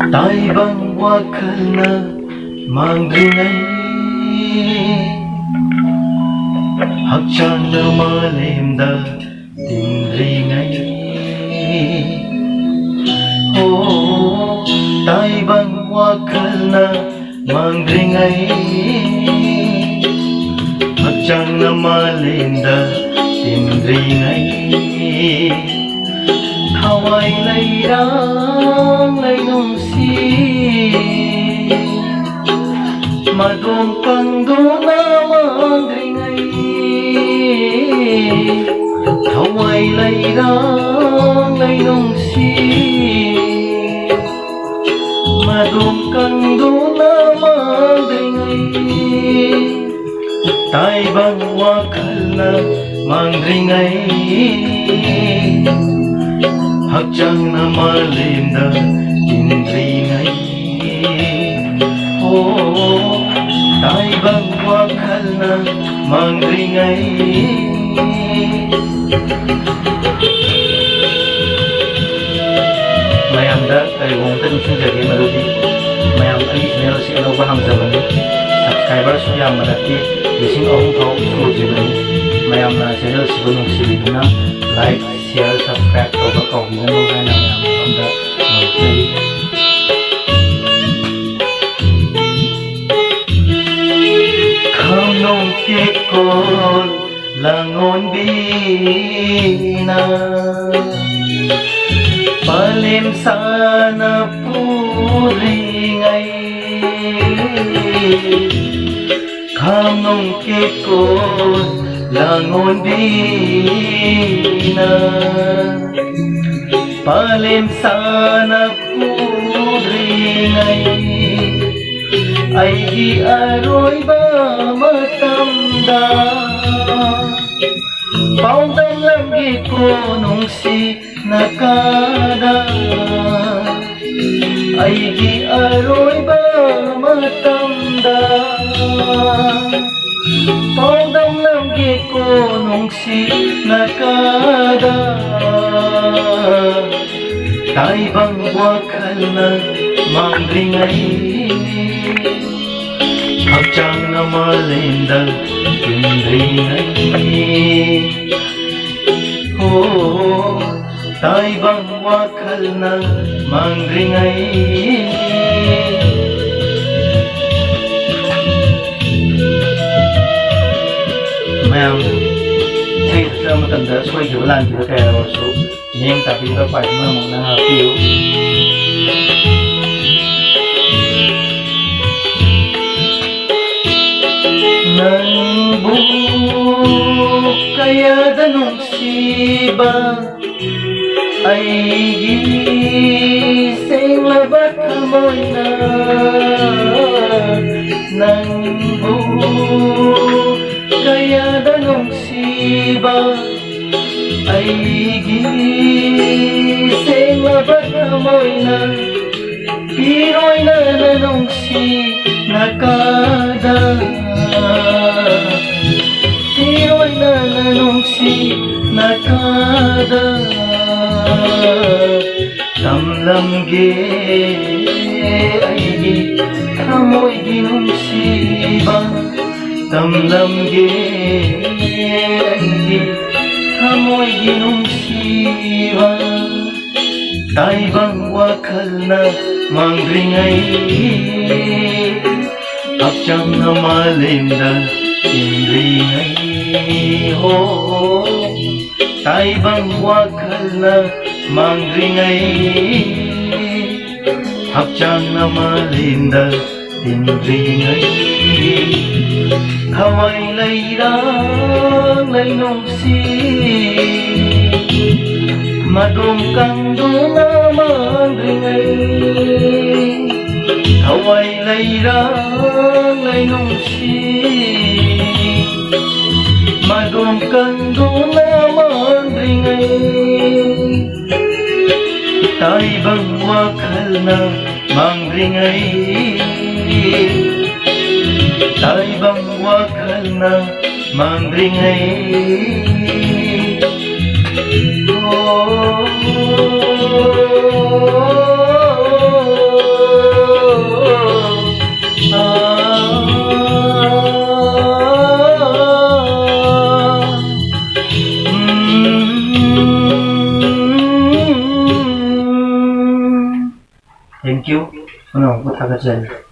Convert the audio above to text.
Taibang wakal na mangringay Hakchan na malim da tinringay Oh, taibang wakal na mangringay Hakchan na malim da tinringay Hawai lairang lainong si Madong pangdo na mangringay Hawai lairang lainong si Madong pangdo na mangringay Taibang wakal na mangringay Hakcang na malinda tinringay Oh, taibang wakal na mangringay Mayam da ay wong tan sung jagi melodi Mayam ay channel si ano bahang zamani Subscriber suyam malati lising ohong thau sung jibani Mayam na channel si bunong si na like share subscribe over cầu vì nó ra nào làm không được chơi không nông tiếc con là ngôn bina palim sana puri ngay không nông tiếc con là ngôn bina palim sana pudringay ay di aroy ba matamda paundang lagi ko nung si nakada ay di aroy ba matamda paundang lagi ko nung si nakada taibang wakal na mangringay Hakcang na malinda tinringay Oh, taibang wakal na mangringay Mayam Say sa matanda Sway jualan juga kaya raso Yang tapi dapat memang na feel Nang buhok kaya danong siba Ay gising labat hamoy na Nang buhok kaya danong siba Ay gising labat hamoy na Piro'y nananong si nakada Piro'y nananong si nakada Tamlamge ay di hamoy ginumsiba Tamlamge ay di hamoy ginumsiba Taibang wakal na mangringay Hakcang na malinda tinringay Oh, taibang wakal na mangringay Hakcang na malinda tinringay Hawai lairang lainong si Madungkang na mangringay Hawai lairang lainong si Madungkang na mangringay Taibang wakal na mangringay Taibang wakal na mangringay Oh Thank you. Ano, taga dyan.